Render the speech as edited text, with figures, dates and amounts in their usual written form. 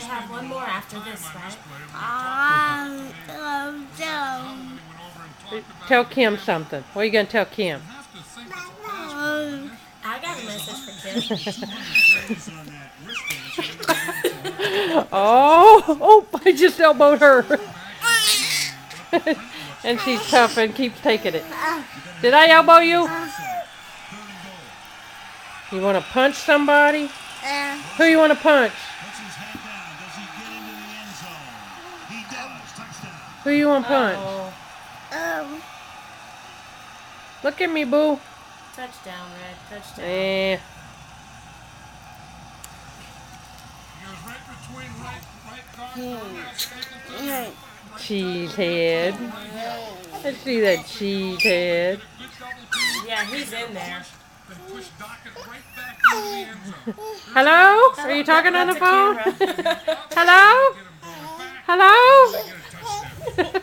have one more after this, right? Tell Kim something. What are you going to tell Kim? I got a message for Kim. Oh, I just elbowed her. And she's tough and keeps taking it. Did I elbow you? You want to punch somebody? Who you want to punch? Who you want to punch? Look at me, boo. Touchdown, Red. Touchdown. Eh. Cheesehead. I see that cheesehead. Yeah, he's in there. Hello? Are you talking on the phone? That's a camera. Hello? Hello?